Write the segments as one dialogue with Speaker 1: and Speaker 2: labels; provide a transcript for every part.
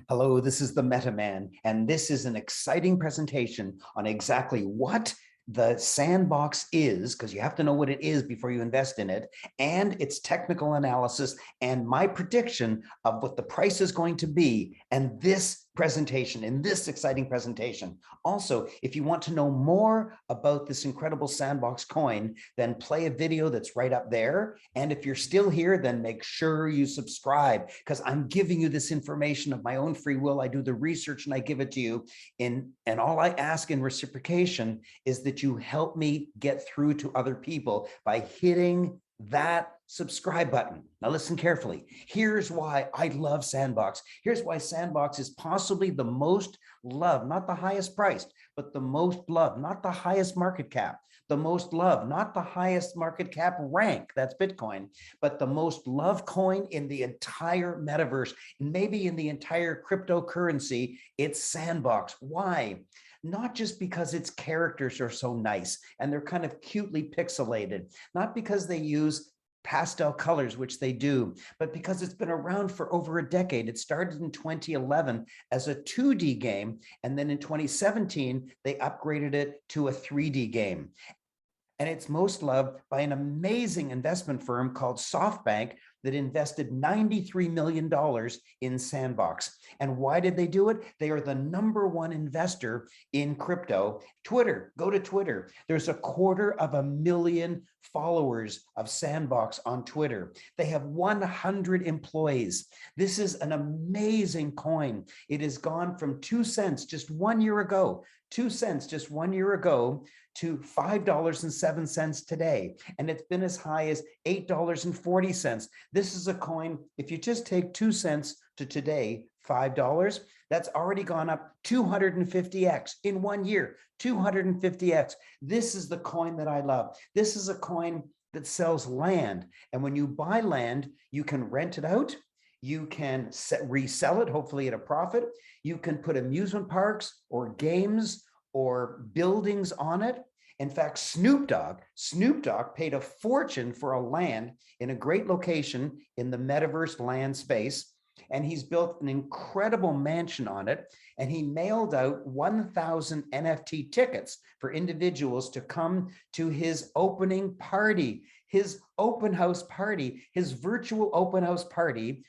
Speaker 1: Hello, this is the Meta Man, and this is an exciting presentation on exactly what the sandbox is, because you have to know what it is before you invest in it, and its technical analysis and my prediction of what the price is going to be, and this presentation, in this exciting presentation. Also, if you want to know more about this incredible sandbox coin, then play a video that's right up there. And if you're still here, then make sure you subscribe, because I'm giving you this information of my own free will. I do the research and I give it to you. And all I ask in reciprocation is that you help me get through to other people by hitting that subscribe button. Now listen carefully. Here's why I love Sandbox. Here's why Sandbox is possibly the most loved, not the highest priced, but the most loved, not the highest market cap, the most loved, not the highest market cap rank, that's Bitcoin, but the most loved coin in the entire metaverse, maybe in the entire cryptocurrency. It's Sandbox. Why? Not just because its characters are so nice and they're kind of cutely pixelated, not because they use pastel colors, which they do, but because it's been around for over a decade. It started in 2011 as a 2D game, and then in 2017, they upgraded it to a 3D game. And it's most loved by an amazing investment firm called SoftBank that invested $93 million in Sandbox. And why did they do it? They are the #1 investor in crypto. Twitter, go to Twitter. There's 250,000 followers of Sandbox on Twitter. They have 100 employees. This is an amazing coin. It has gone from 2 cents just 1 year ago, 2 cents just 1 year ago, to $5.07 today. And it's been as high as $8.40. This is a coin, if you just take 2 cents to today, $5, that's already gone up 250x in 1 year, 250x. This is the coin that I love. This is a coin that sells land. And when you buy land, you can rent it out. You can resell it, hopefully at a profit. You can put amusement parks or games or buildings on it. In fact, Snoop Dogg paid a fortune for a land in a great location in the metaverse land space. And he's built an incredible mansion on it. And he mailed out 1,000 NFT tickets for individuals to come to his opening party, his open house party, his virtual open house party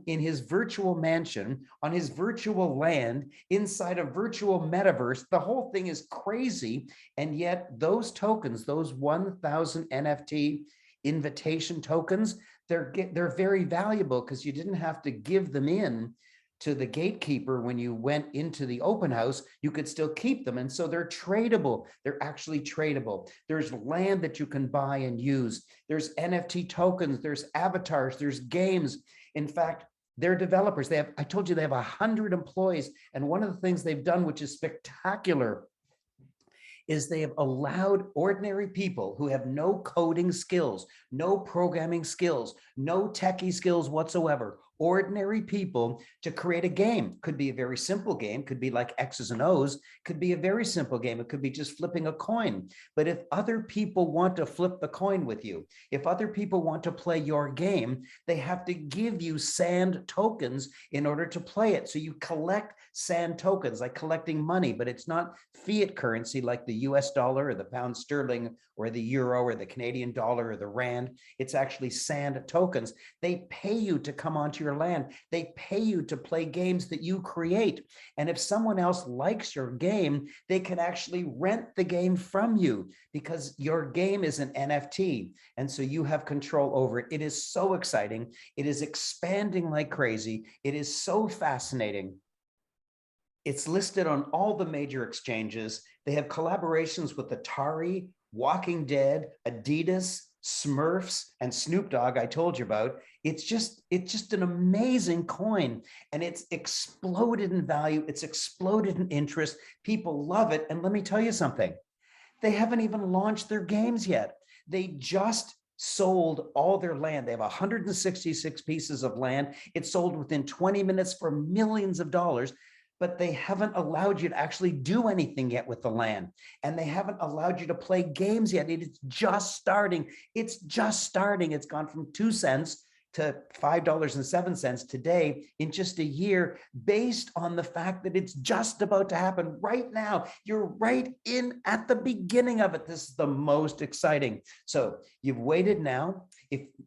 Speaker 1: in his virtual mansion, on his virtual land, inside a virtual metaverse. The whole thing is crazy. And yet those tokens, those 1,000 NFT invitation tokens, they're very valuable because you didn't have to give them in to the gatekeeper when you went into the open house. You could still keep them. And so they're tradable. They're actually tradable. There's land that you can buy and use. There's NFT tokens, there's avatars, there's games. In fact, they're developers. I told you they have 100 employees. And one of the things they've done, which is spectacular, is they have allowed ordinary people who have no coding skills, no programming skills, no techie skills whatsoever, ordinary people, to create a game. Could be a very simple game, could be like X's and O's, could be a very simple game. It could be just flipping a coin. But if other people want to flip the coin with you, if other people want to play your game, they have to give you sand tokens in order to play it. So you collect sand tokens, like collecting money, but it's not fiat currency like the US dollar or the pound sterling or the euro or the Canadian dollar or the rand. It's actually sand tokens. They pay you to come onto your land. They pay you to play games that you create. And if someone else likes your game, they can actually rent the game from you because your game is an NFT. And so you have control over it. It is so exciting. It is expanding like crazy. It is so fascinating. It's listed on all the major exchanges. They have collaborations with Atari, Walking Dead, Adidas, Smurfs, and Snoop Dogg I told you about. It's just an amazing coin, and it's exploded in value. It's exploded in interest. People love it. And let me tell you something. They haven't even launched their games yet. They just sold all their land. They have 166 pieces of land. It sold within 20 minutes for millions of dollars. But they haven't allowed you to actually do anything yet with the land. And they haven't allowed you to play games yet. It's just starting. It's just starting. It's gone from 2 cents to $5.07 today in just a year, based on the fact that it's just about to happen right now. You're right in at the beginning of it. This is the most exciting. So you've waited now.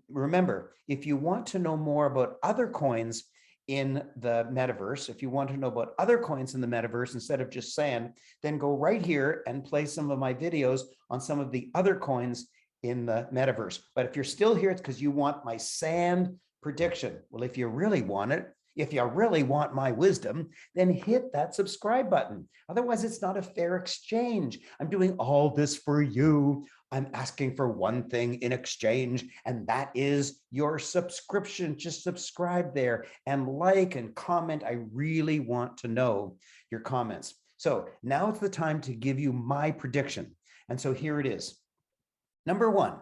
Speaker 1: Remember, if you want to know more about other coins in the metaverse, if you want to know about other coins in the metaverse instead of just sand, then go right here and play some of my videos on some of the other coins in the metaverse. But if you're still here, it's because you want my sand prediction. Well, if you really want it, if you really want my wisdom, then hit that subscribe button. Otherwise, it's not a fair exchange. I'm doing all this for you. I'm asking for one thing in exchange, and that is your subscription. Just subscribe there and like and comment. I really want to know your comments. So now it's the time to give you my prediction. And so here it is. Number one,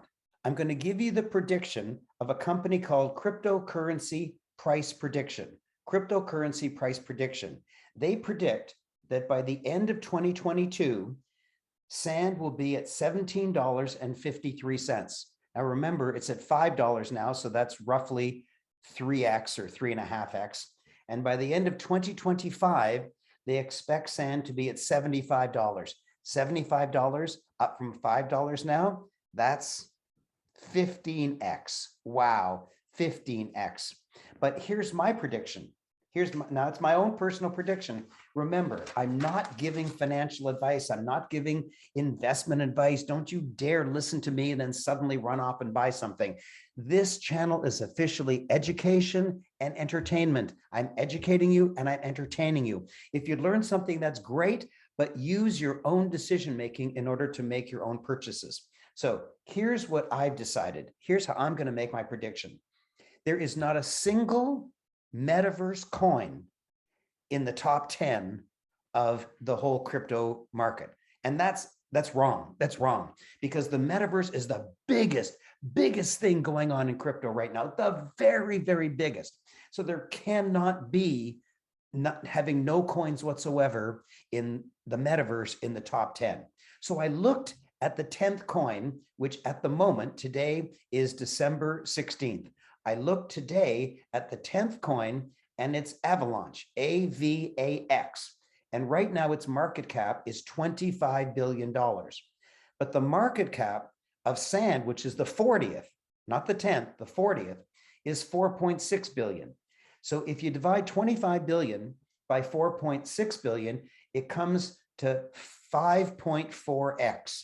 Speaker 1: I'm going to give you the prediction of a company called Cryptocurrency Price Prediction. Cryptocurrency Price Prediction. They predict that by the end of 2022, sand will be at $17.53. Now remember, it's at $5 now, so that's roughly 3x or 3.5x. And by the end of 2025, they expect sand to be at $75. $75 up from $5 now. That's 15x. Wow, 15x. But here's my prediction. Now it's my own personal prediction. Remember, I'm not giving financial advice. I'm not giving investment advice. Don't you dare listen to me and then suddenly run off and buy something. This channel is officially education and entertainment. I'm educating you and I'm entertaining you. If you learn something, that's great, but use your own decision-making in order to make your own purchases. So here's what I've decided. Here's how I'm going to make my prediction. There is not a single metaverse coin in the top 10 of the whole crypto market. And that's wrong. That's wrong, because the metaverse is the biggest thing going on in crypto right now, the very, very biggest. So there cannot be not having no coins whatsoever in the metaverse in the top 10. So I looked at the 10th coin, which at the moment today is December 16th. I looked today at the 10th coin, and it's Avalanche, AVAX. And right now its market cap is $25 billion. But the market cap of sand, which is the 40th, not the 10th, the 40th, is 4.6 billion. So if you divide 25 billion by 4.6 billion, it comes to 5.4x.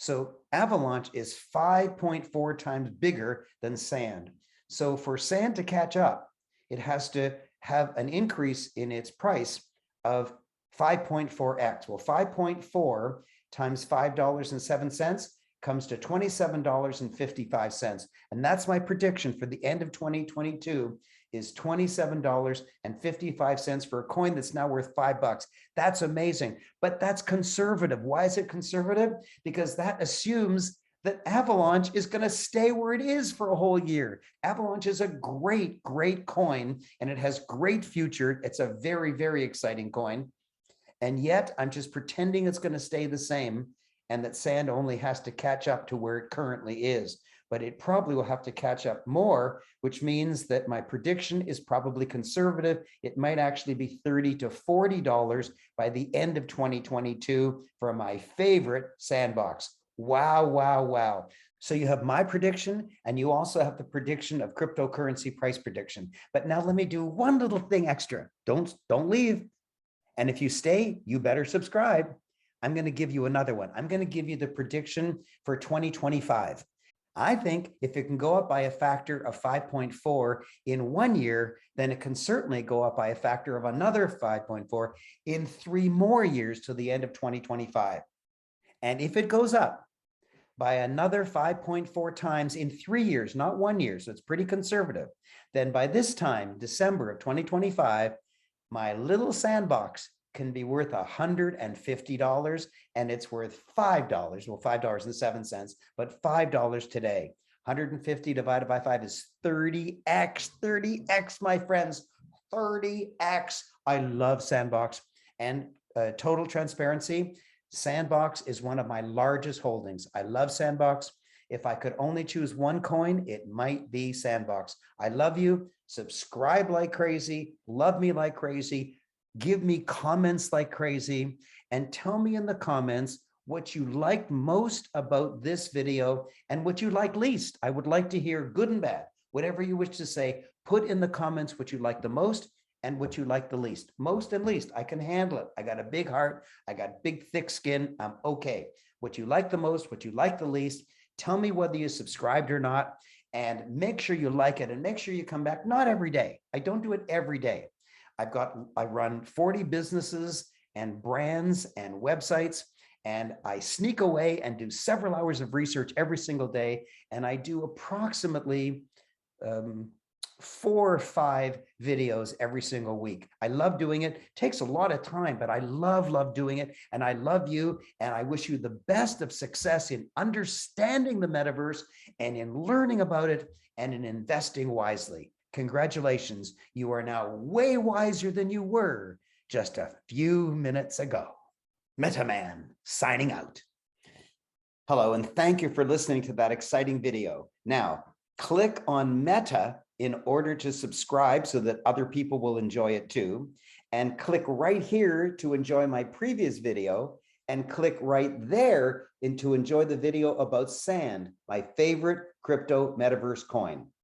Speaker 1: So Avalanche is 5.4 times bigger than sand. So for sand to catch up, it has to have an increase in its price of 5.4x. Well, 5.4 times $5.07 comes to $27.55. And that's my prediction for the end of 2022 is $27.55 for a coin that's now worth $5. That's amazing, but that's conservative. Why is it conservative? Because that assumes that Avalanche is going to stay where it is for a whole year. Avalanche is a great, great coin, and it has great future. It's a very, very exciting coin. And yet I'm just pretending it's going to stay the same, and that sand only has to catch up to where it currently is. But it probably will have to catch up more, which means that my prediction is probably conservative. It might actually be $30 to $40 by the end of 2022 for my favorite sandbox. Wow, wow, wow. So you have my prediction, and you also have the prediction of cryptocurrency price prediction. But now let me do one little thing extra. Don't leave. And if you stay, you better subscribe. I'm going to give you another one. I'm going to give you the prediction for 2025. I think if it can go up by a factor of 5.4 in 1 year, then it can certainly go up by a factor of another 5.4 in 3 more years to the end of 2025. And if it goes up by another 5.4 times in 3 years, not 1 year, so it's pretty conservative, then by this time, December of 2025, my little sandbox can be worth $150, and it's worth $5. Well, $5.07, but $5 today. 150 divided by 5 is 30x. 30x, my friends. 30x. I love Sandbox. And total transparency, Sandbox is one of my largest holdings. I love Sandbox. If I could only choose one coin, it might be Sandbox. I love you. Subscribe like crazy. Love me like crazy. Give me comments like crazy. And tell me in the comments what you liked most about this video and what you like least. I would like to hear good and bad. Whatever you wish to say, put in the comments what you like the most and what you like the least. Most and least, I can handle it. I got a big heart. I got big, thick skin. I'm okay. What you like the most, what you like the least. Tell me whether you subscribed or not, and make sure you like it and make sure you come back. Not every day. I don't do it every day. I run 40 businesses and brands and websites, and I sneak away and do several hours of research every single day. And I do approximately 4 or 5 videos every single week. I love doing it. Takes a lot of time, but I love doing it. And I love you. And I wish you the best of success in understanding the metaverse and in learning about it and in investing wisely. Congratulations. You are now way wiser than you were just a few minutes ago. MetaMan signing out. Hello, and thank you for listening to that exciting video. Now, click on Meta in order to subscribe so that other people will enjoy it too. And click right here to enjoy my previous video, and click right there to enjoy the video about Sand, my favorite crypto metaverse coin.